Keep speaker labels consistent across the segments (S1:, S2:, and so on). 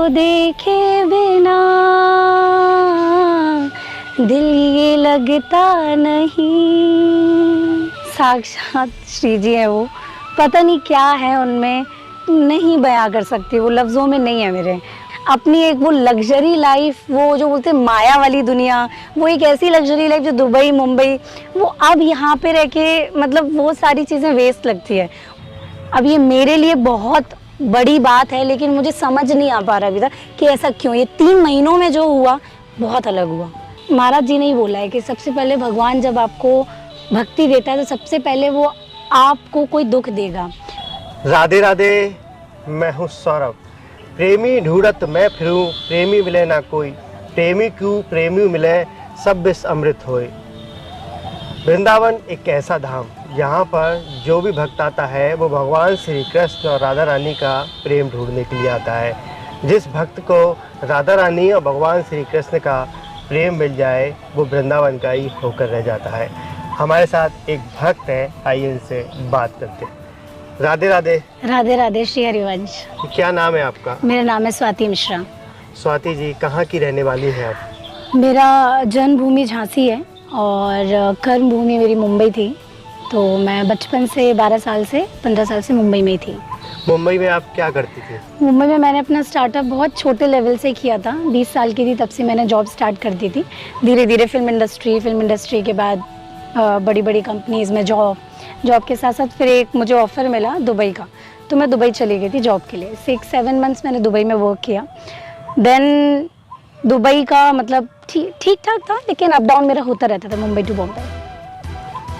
S1: देखे बिना दिल ये लगता नहीं। साक्षात श्री जी है वो, पता नहीं क्या है उनमें, नहीं बयां कर सकती, वो लफ्ज़ों में नहीं है मेरे। अपनी एक वो लग्जरी लाइफ, वो जो बोलते हैं माया वाली दुनिया, वो एक ऐसी लग्जरी लाइफ जो दुबई मुंबई, वो अब यहाँ पे रह के मतलब वो सारी चीज़ें वेस्ट लगती है। अब ये मेरे लिए बहुत बड़ी बात है, लेकिन मुझे समझ नहीं आ पा रहा अभी तक कि ऐसा क्यों। ये 3 महीनों में जो हुआ बहुत अलग हुआ। महाराज जी ने ही बोला है कि सबसे पहले भगवान जब आपको भक्ति देता है तो सबसे पहले वो आपको कोई दुख देगा।
S2: राधे राधे, मैं हूँ सौरभ। प्रेमी ढूंढत मैं फिरूं, प्रेमी मिले ना कोई, प्रेमी क्यों प्रेमी मिले, सब विष अमृत होए। वृंदावन एक ऐसा धाम यहाँ पर जो भी भक्त आता है वो भगवान श्री कृष्ण और राधा रानी का प्रेम ढूंढने के लिए आता है। जिस भक्त को राधा रानी और भगवान श्री कृष्ण का प्रेम मिल जाए वो वृंदावन का ही होकर रह जाता है। हमारे साथ एक भक्त है, आइए इनसे बात करते हैं। राधे राधे।
S1: राधे राधे श्री हरिवंश।
S2: क्या नाम है आपका?
S1: मेरा नाम है स्वाति मिश्रा।
S2: स्वाति जी, कहाँ की रहने वाली हैं आप?
S1: मेरा जन्मभूमि झांसी है और कर्म भूमि मेरी मुंबई थी। तो मैं बचपन से 12 साल से 15 साल से मुंबई में ही थी।
S2: मुंबई में आप क्या करती थी?
S1: मुंबई में मैंने अपना स्टार्टअप बहुत छोटे लेवल से किया था। 20 साल की थी तब से मैंने जॉब स्टार्ट कर दी थी। धीरे धीरे फिल्म इंडस्ट्री के बाद बड़ी बड़ी कंपनीज़ में जॉब के साथ साथ फिर एक मुझे ऑफ़र मिला दुबई का, तो मैं दुबई चली गई थी जॉब के लिए। 6-7 मंथ्स मैंने दुबई में वर्क किया। देन दुबई का मतलब ठीक ठाक था, लेकिन अप डाउन मेरा होता रहता था मुंबई टू बॉम्बे।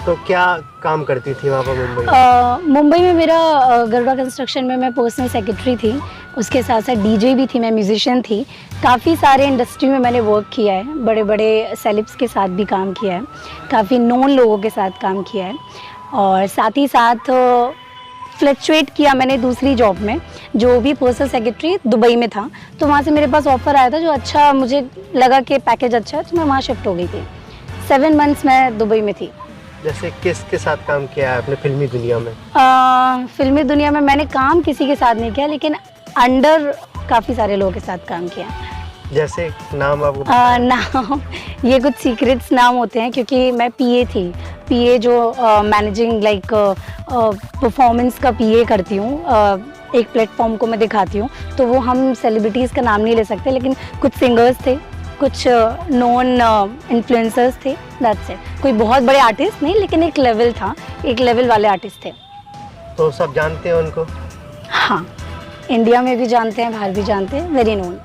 S2: तो क्या काम करती थी वहाँ पर मुंबई में?
S1: मुंबई में मेरा गरुड़ा कंस्ट्रक्शन में मैं पर्सनल सेक्रेटरी थी। उसके साथ साथ डीजे भी थी, मैं म्यूजिशियन थी। काफ़ी सारे इंडस्ट्री में मैंने वर्क किया है, बड़े बड़े सेलिब्स के साथ भी काम किया है, काफ़ी नोन लोगों के साथ काम किया है। और साथ ही साथ फ्लक्चुएट किया मैंने दूसरी जॉब में, जो भी पर्सनल सेक्रेटरी दुबई में था। तो वहाँ से मेरे पास ऑफ़र आया था जो अच्छा मुझे लगा कि पैकेज अच्छा है, तो मैं वहाँ शिफ्ट हो गई थी। 7 मंथ्स मैं दुबई में थी।
S2: जैसे किसके साथ काम किया है आपने फिल्मी दुनिया में?
S1: फिल्मी दुनिया में मैंने काम किसी के साथ नहीं किया, लेकिन अंडर काफ़ी सारे लोगों के साथ काम किया।
S2: जैसे नाम आपको?
S1: नाम ये कुछ सीक्रेट्स नाम होते हैं, क्योंकि मैं पीए थी। पीए जो मैनेजिंग लाइक परफॉर्मेंस का पीए करती हूँ। एक प्लेटफॉर्म को मैं दिखाती हूँ, तो वो हम सेलिब्रिटीज़ का नाम नहीं ले सकते, लेकिन कुछ सिंगर्स थे, कुछ नॉन इन्फ्लुएंसर्स थे, दैट्स इट। कोई बहुत बड़े आर्टिस्ट नहीं, लेकिन एक लेवल था, एक लेवल वाले आर्टिस्ट थे।
S2: तो सब जानते हैं उनको?
S1: हाँ, इंडिया में भी जानते हैं, बाहर भी जानते हैं, वेरी नोन।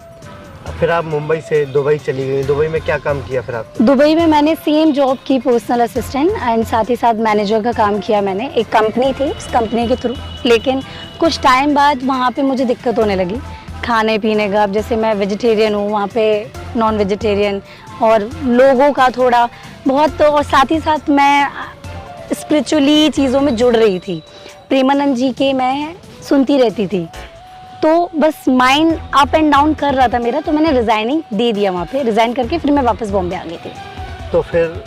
S2: फिर आप मुंबई से दुबई चली गई। दुबई में क्या काम किया फिर आप?
S1: दुबई में मैंने सेम जॉब की, पर्सनल असिस्टेंट एंड साथ ही साथ मैनेजर का काम किया मैंने। एक कंपनी थी, उस कंपनी के थ्रू। लेकिन कुछ टाइम बाद वहाँ पे मुझे दिक्कत होने लगी खाने पीने का। अब जैसे मैं वेजिटेरियन हूँ, वहाँ पे नॉन वेजिटेरियन, और लोगों का थोड़ा बहुत, और साथ ही साथ मैं स्पिरिचुअली चीज़ों में जुड़ रही थी। प्रेमानंद जी के मैं सुनती रहती थी, तो बस माइंड अप एंड डाउन कर रहा था मेरा। तो मैंने रिज़ाइनिंग दे दिया वहाँ पे। रिज़ाइन करके फिर मैं वापस बॉम्बे आ गई थी।
S2: तो फिर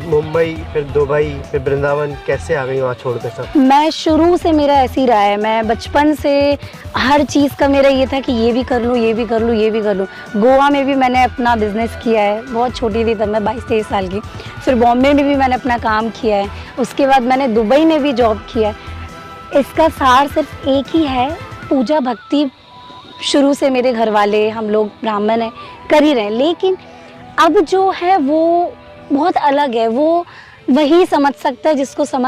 S2: मुंबई, फिर दुबई, फिर वृंदावन कैसे आ गई वहाँ छोड़ के सब?
S1: मैं शुरू से मेरा ऐसे ही रहा है। मैं बचपन से हर चीज़ का मेरा ये था कि ये भी कर लूँ, ये भी कर लूँ, ये भी कर लूँ। गोवा में भी मैंने अपना बिज़नेस किया है, बहुत छोटी थी तब मैं, 22-23 साल की। फिर बॉम्बे में भी मैंने अपना काम किया है। उसके बाद मैंने दुबई में भी जॉब किया है। इसका सार सिर्फ एक ही है, पूजा भक्ति शुरू से मेरे घर वाले, हम लोग ब्राह्मण हैं, कर ही रहे हैं। लेकिन अब जो है वो बहुत अलग है। वो वही समझ सकता है जिसको समझ